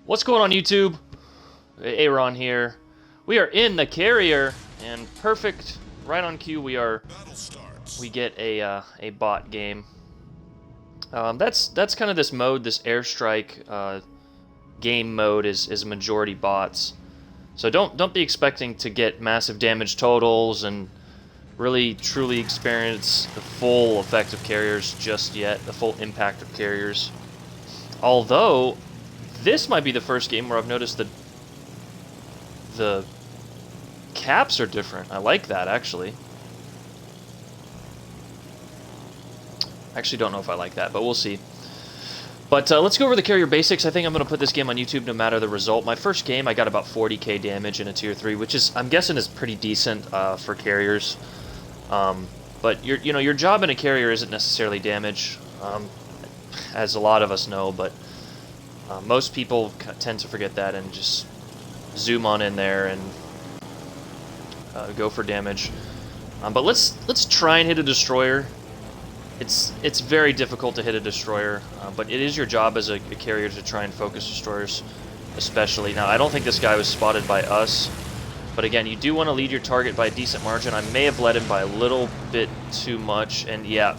What's going on, YouTube? Aaron here. We are in the carrier, and perfect, right on cue. We get a bot game. That's kind of this mode, this airstrike game mode is majority bots. So don't be expecting to get massive damage totals and really truly experience the full effect of carriers just yet, the full impact of carriers. Although this might be the first game where I've noticed that the caps are different. I like that, actually. I actually don't know if I like that, but we'll see. But let's go over the carrier basics. I think I'm going to put this game on YouTube no matter the result. My first game, I got about 40k damage in a tier 3, which is, I'm guessing, is pretty decent for carriers. But your job in a carrier isn't necessarily damage, as a lot of us know, but most people tend to forget that and just zoom on in there and go for damage. But let's try and hit a destroyer. It's very difficult to hit a destroyer, but it is your job as a carrier to try and focus destroyers, especially. Now, I don't think this guy was spotted by us, but again, you do want to lead your target by a decent margin. I may have led him by a little bit too much, and yeah.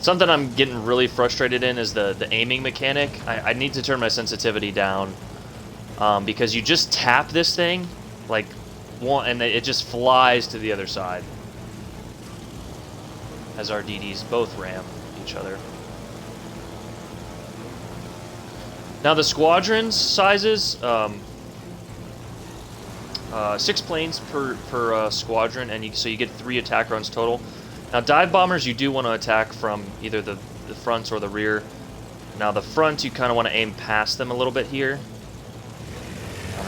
Something I'm getting really frustrated in is the aiming mechanic. I need to turn my sensitivity down, because you just tap this thing, like, and it just flies to the other side. As our DDs both ram each other. Now the squadrons sizes, 6 planes per squadron, and so you get 3 attack runs total. Now dive bombers you do want to attack from either the front or the rear. Now the front you kind of want to aim past them a little bit here.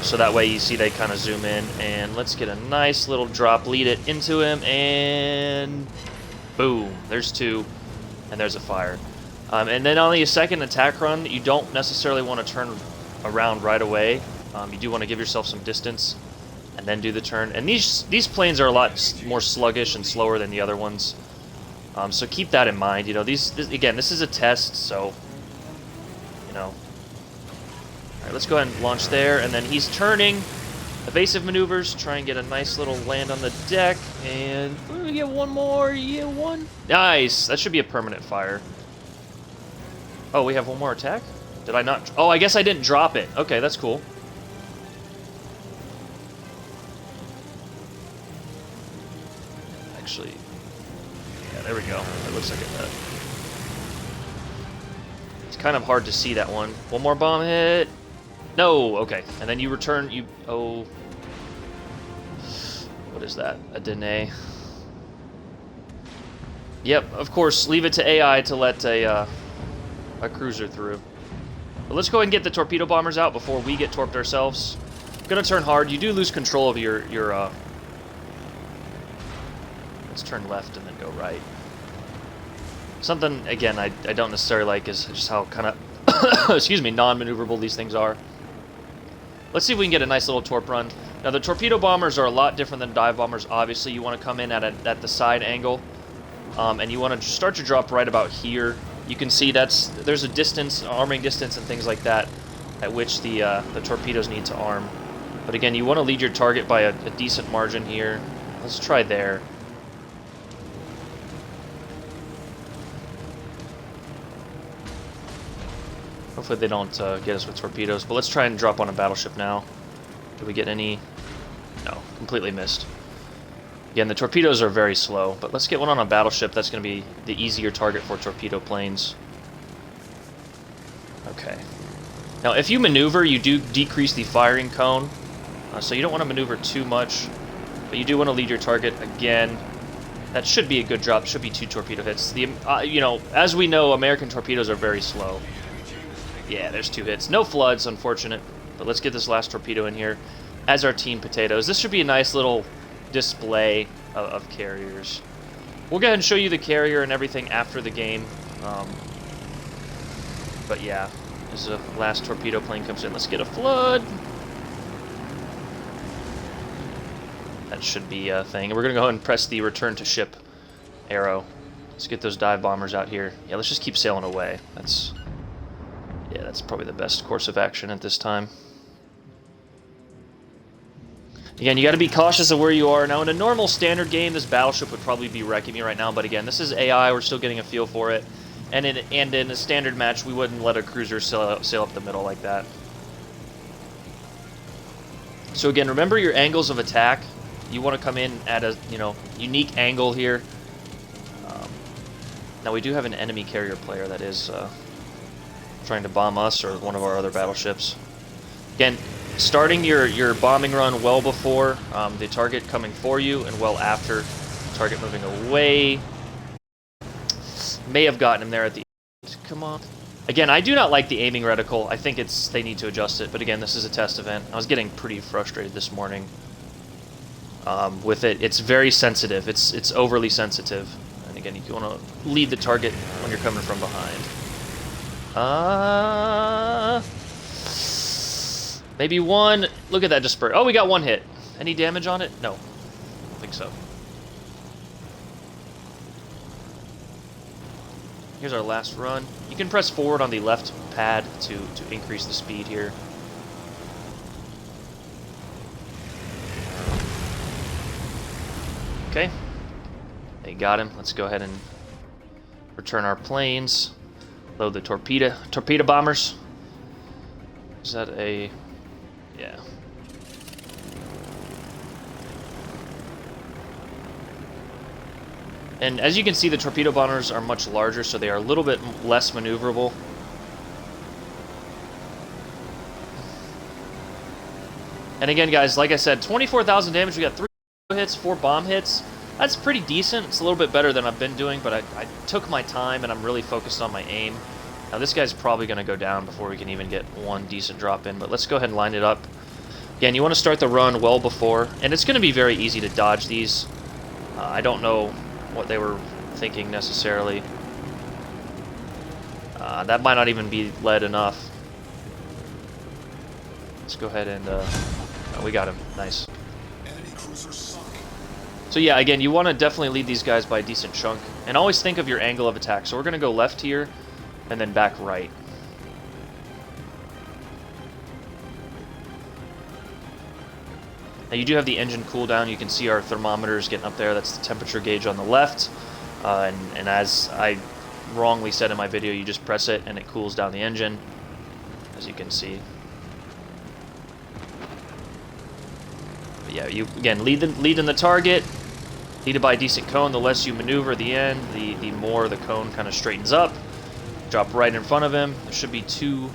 So that way you see they kind of zoom in, and let's get a nice little drop, lead it into him, and boom, there's 2, and there's a fire. And then on the second attack run, you don't necessarily want to turn around right away. You do want to give yourself some distance and then do the turn. And these planes are a lot more sluggish and slower than the other ones. So keep that in mind. You know, again, this is a test, so, you know. Alright, let's go ahead and launch there, and then he's turning. Evasive maneuvers, try and get a nice little land on the deck, and we get one more, yeah, one. Nice! That should be a permanent fire. Oh, we have one more attack? Did I not? Oh, I guess I didn't drop it. Okay, that's cool. Actually, yeah, there we go. That looks like it. It's kind of hard to see that one. One more bomb hit. No, okay. And then you return, oh. What is that? A deny. Yep, of course, leave it to AI to let a cruiser through. But let's go ahead and get the torpedo bombers out before we get torped ourselves. Gonna turn hard. You do lose control of your let's turn left and then go right. Something, again, I don't necessarily like is just how kind of, excuse me, non-maneuverable these things are. Let's see if we can get a nice little torp run. Now, the torpedo bombers are a lot different than dive bombers. Obviously, you want to come in at the side angle, and you want to start your drop right about here. You can see there's a distance, arming distance, and things like that, at which the torpedoes need to arm. But again, you want to lead your target by a decent margin here. Let's try there. Hopefully they don't get us with torpedoes, but let's try and drop on a battleship now. Do we get any? No, completely missed. Again, the torpedoes are very slow, but let's get one on a battleship. That's going to be the easier target for torpedo planes. Okay. Now, if you maneuver, you do decrease the firing cone, so you don't want to maneuver too much, but you do want to lead your target. Again, that should be a good drop. Should be 2 torpedo hits. You know, as we know, American torpedoes are very slow. Yeah, there's 2 hits. No floods, unfortunate. But let's get this last torpedo in here as our team potatoes. This should be a nice little display of carriers. We'll go ahead and show you the carrier and everything after the game. But yeah, as the last torpedo plane comes in, let's get a flood. That should be a thing. And we're going to go ahead and press the return to ship arrow. Let's get those dive bombers out here. Yeah, let's just keep sailing away. that's probably the best course of action at this time. Again, you got to be cautious of where you are. Now, in a normal standard game, this battleship would probably be wrecking me right now, but again, this is AI, we're still getting a feel for it. And in a standard match, we wouldn't let a cruiser sail up the middle like that. So again, remember your angles of attack. You want to come in at a, unique angle here. Now, we do have an enemy carrier player that is trying to bomb us or one of our other battleships. Again, starting your bombing run well before the target coming for you and well after the target moving away. May have gotten him there at the end. Come on. Again, I do not like the aiming reticle. I think they need to adjust it, but again, this is a test event. I was getting pretty frustrated this morning with it. It's very sensitive. It's overly sensitive. And again, you want to lead the target when you're coming from behind. Maybe one. Look at that disperse. Oh, we got one hit. Any damage on it? No. I don't think so. Here's our last run. You can press forward on the left pad to increase the speed here. Okay. They got him. Let's go ahead and return our planes. Load the torpedo bombers. Is that a... yeah. And as you can see, the torpedo bombers are much larger, so they are a little bit less maneuverable. And again, guys, like I said, 24,000 damage. We got 3 hits, 4 bomb hits. That's pretty decent. It's a little bit better than I've been doing, but I took my time, and I'm really focused on my aim. Now, this guy's probably going to go down before we can even get one decent drop in, but let's go ahead and line it up. Again, you want to start the run well before, and it's going to be very easy to dodge these. I don't know what they were thinking necessarily. That might not even be lead enough. Let's go ahead and oh, we got him. Nice. So yeah, again, you want to definitely lead these guys by a decent chunk, and always think of your angle of attack. So we're going to go left here and then back right. Now you do have the engine cooldown. You can see our thermometers getting up there. That's the temperature gauge on the left. And as I wrongly said in my video, you just press it and it cools down the engine, as you can see. But yeah, you again lead in the target. Lead it by a decent cone. The less you maneuver at the end, the more the cone kind of straightens up. Drop right in front of him. There should be two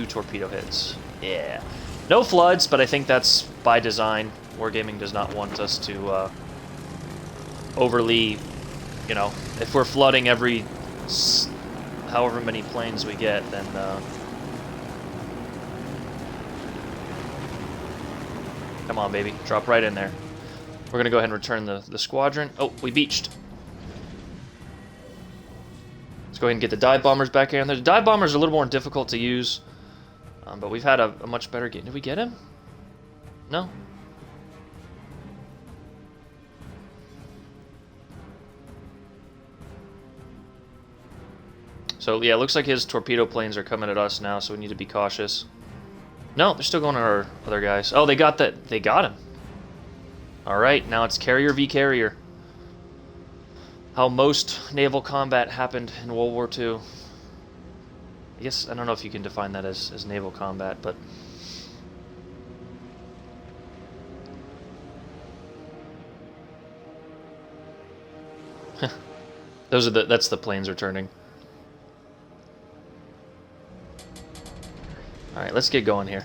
torpedo hits. Yeah. No floods, but I think that's by design. Wargaming does not want us to overly, if we're flooding every however many planes we get, then come on, baby, drop right in there. We're gonna go ahead and return the squadron. Oh, we beached. Let's go ahead and get the dive bombers back here. And the dive bombers are a little more difficult to use. But we've had a much better game. Did we get him? No? So, yeah, it looks like his torpedo planes are coming at us now, so we need to be cautious. No, they're still going to our other guys. Oh, they got that. They got him. Alright, now it's carrier v carrier. How most naval combat happened in World War II. I guess, I don't know if you can define that as naval combat, but... that's the planes returning. Alright, let's get going here.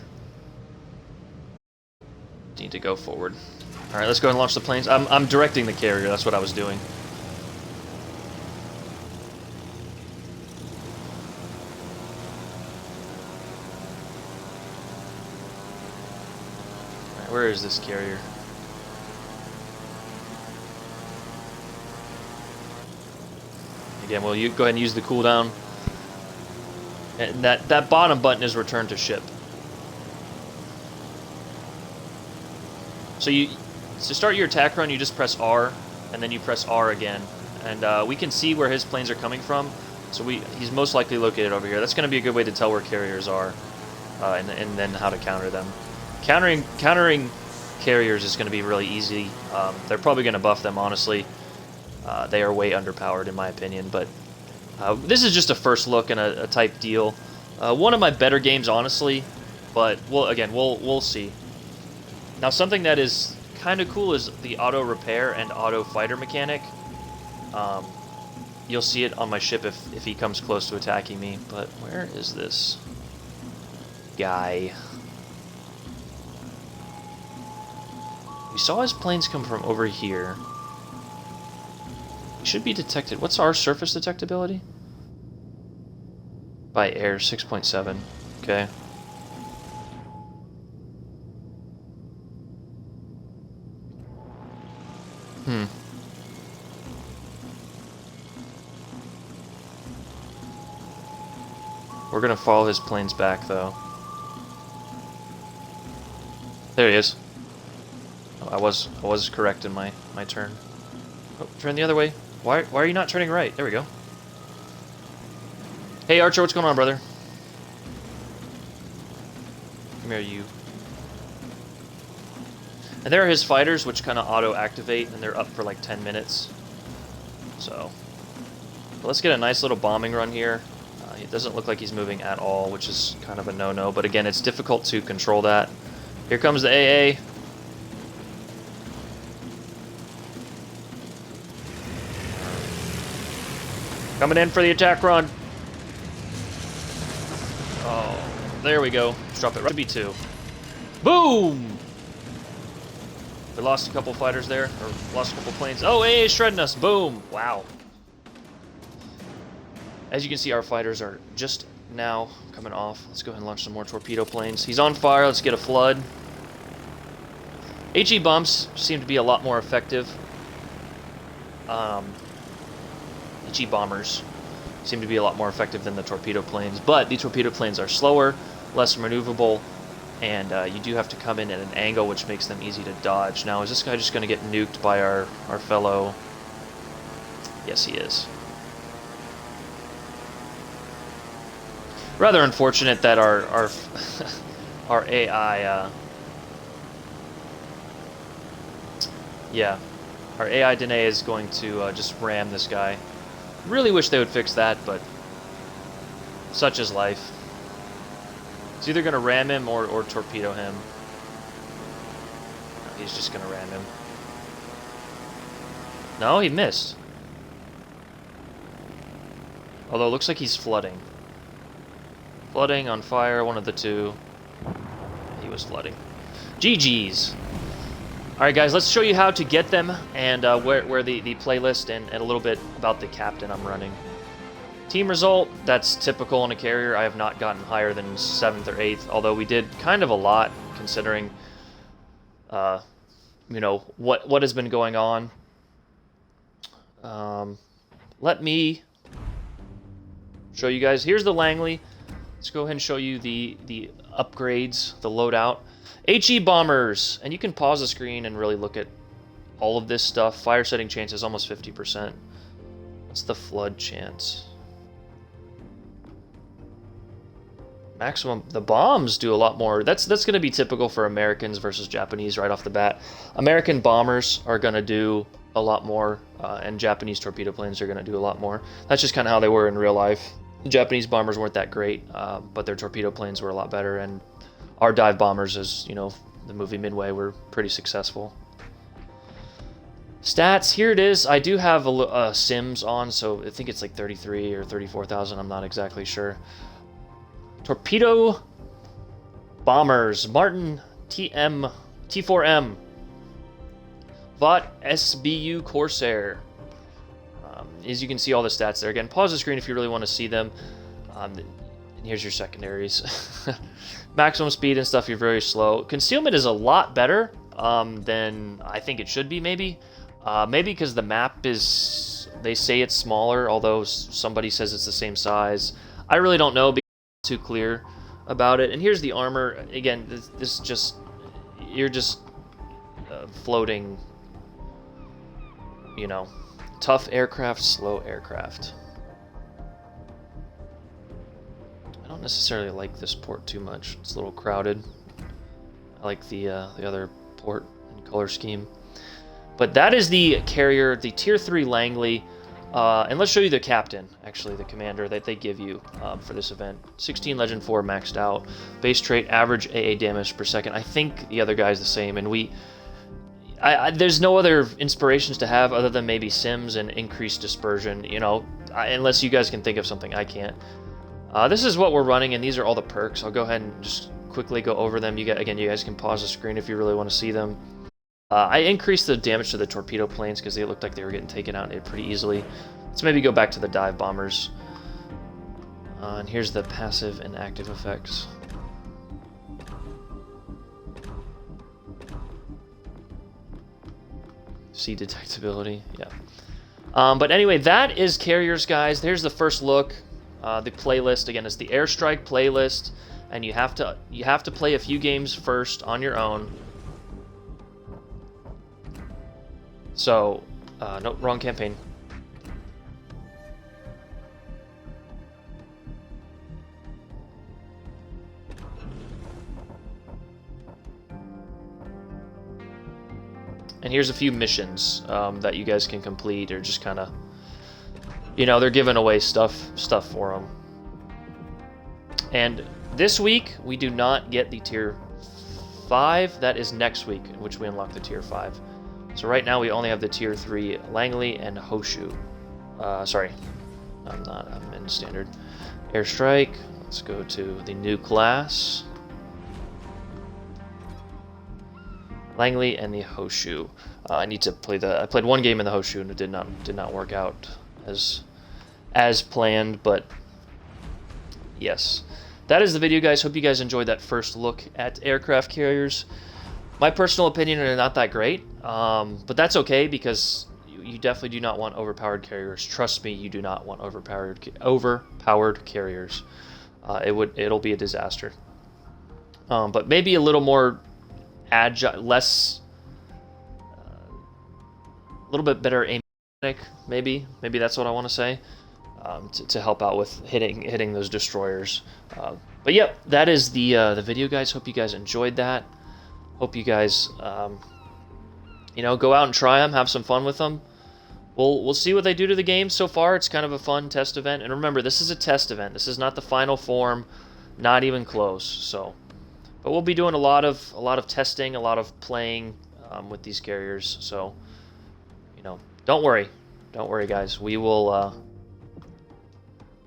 Need to go forward. Alright, let's go and launch the planes. I'm directing the carrier, that's what I was doing. Where is this carrier? Again, well, you go ahead and use the cooldown. And that bottom button is return to ship. So to start your attack run, you just press R, and then you press R again. And we can see where his planes are coming from. So he's most likely located over here. That's going to be a good way to tell where carriers are, and then how to counter them. Countering carriers is going to be really easy. They're probably going to buff them, honestly. They are way underpowered, in my opinion, but this is just a first look and a type deal. One of my better games, honestly, but we'll see. Now, something that is kind of cool is the auto repair and auto fighter mechanic. You'll see it on my ship if he comes close to attacking me. But where is this guy? We saw his planes come from over here. He should be detected. What's our surface detectability? By air, 6.7. Okay. We're gonna follow his planes back, though. There he is. Oh, I was correct in my turn. Oh, turn the other way. Why are you not turning right? There we go. Hey Archer, what's going on, brother? Come here, you. And there are his fighters, which kind of auto-activate, and they're up for like 10 minutes. So, let's get a nice little bombing run here. It doesn't look like he's moving at all, which is kind of a no-no. But again, it's difficult to control that. Here comes the AA. Coming in for the attack run. Oh, there we go. Let's drop it right to B2. Boom! We lost a couple fighters there, or lost a couple planes. Oh, AA shredding us. Boom! Wow. As you can see, our fighters are just now coming off. Let's go ahead and launch some more torpedo planes. He's on fire. Let's get a flood. HE bombs seem to be a lot more effective. HE bombers seem to be a lot more effective than the torpedo planes, but the torpedo planes are slower, less maneuverable, and you do have to come in at an angle which makes them easy to dodge. Now, is this guy just going to get nuked by our fellow? Yes, he is. Rather unfortunate that our our AI, our AI Dene is going to just ram this guy. Really wish they would fix that, but such is life. It's either going to ram him or torpedo him. No, he's just going to ram him. No, he missed. Although it looks like he's flooding. Flooding, on fire, one of the two. He was flooding. GG's. Alright guys, let's show you how to get them and where the playlist and a little bit about the captain I'm running. Team result, that's typical in a carrier. I have not gotten higher than 7th or 8th, although we did kind of a lot considering you know, what has been going on. Let me show you guys. Here's the Langley. Let's go ahead and show you the upgrades, the loadout. HE bombers, and you can pause the screen and really look at all of this stuff. Fire setting chance is almost 50%. What's the flood chance? Maximum. The bombs do a lot more. That's going to be typical for Americans versus Japanese right off the bat. American bombers are going to do a lot more, and Japanese torpedo planes are going to do a lot more. That's just kind of how they were in real life. The Japanese bombers weren't that great, but their torpedo planes were a lot better, and our dive bombers, as you know, the movie Midway, were pretty successful. Stats, here it is. I do have a Sims on, so I think it's like 33 or 34,000. I'm not exactly sure. Torpedo bombers. Martin T4M. Vought SBU Corsair. As you can see, all the stats there. Again, pause the screen if you really want to see them. And here's your secondaries. Maximum speed and stuff, you're very slow. Concealment is a lot better than I think it should be, maybe. Maybe because the map is, they say it's smaller, although somebody says it's the same size. I really don't know because it's too clear about it. And here's the armor. Again, this just, you're just floating, you know, tough aircraft, slow aircraft. necessarily like this port too much. It's a little crowded. I like the other port and color scheme. But that is the carrier, the Tier 3 Langley. And let's show you the captain, actually, the commander that they give you for this event. 16 Legend 4 maxed out. Base trait, average AA damage per second. I think the other guy's the same. And there's no other inspirations to have other than maybe Sims and increased dispersion, you know, unless you guys can think of something I can't. This is what we're running, and these are all the perks. I'll go ahead and just quickly go over them. You guys can pause the screen if you really want to see them. I increased the damage to the torpedo planes because they looked like they were getting taken out pretty easily. Let's maybe go back to the dive bombers. And here's the passive and active effects. See detectability, yeah. But anyway, that is carriers, guys. There's the first look. The playlist again is the Airstrike playlist, and you have to play a few games first on your own. So, no, wrong campaign. And here's a few missions that you guys can complete, or just kind of, you know, they're giving away stuff for them. And this week we do not get the Tier 5. That is next week, in which we unlock the Tier 5. So right now we only have the Tier 3 Langley and Hoshu. Sorry, I'm in standard. Airstrike. Let's go to the new class. Langley and the Hoshu. I need to play I played one game in the Hoshu and it did not work out as planned, but yes. That is the video, guys. Hope you guys enjoyed that first look at aircraft carriers. My personal opinion are not that great, but that's okay because you definitely do not want overpowered carriers. Trust me, you do not want overpowered carriers. It'll be a disaster. But maybe a little more agile, less, a little bit better aim mechanic, maybe that's what I want to say, to help out with hitting those destroyers. But yep, that is the video, guys. Hope you guys enjoyed that. Hope you guys, you know, go out and try them, have some fun with them. We'll see what they do to the game. So far, it's kind of a fun test event. And remember, this is a test event. This is not the final form, not even close. So, but we'll be doing a lot of testing, a lot of playing with these carriers. So, you know, don't worry, guys. We will.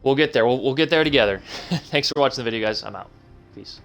We'll get there. We'll get there together. Thanks for watching the video, guys. I'm out. Peace.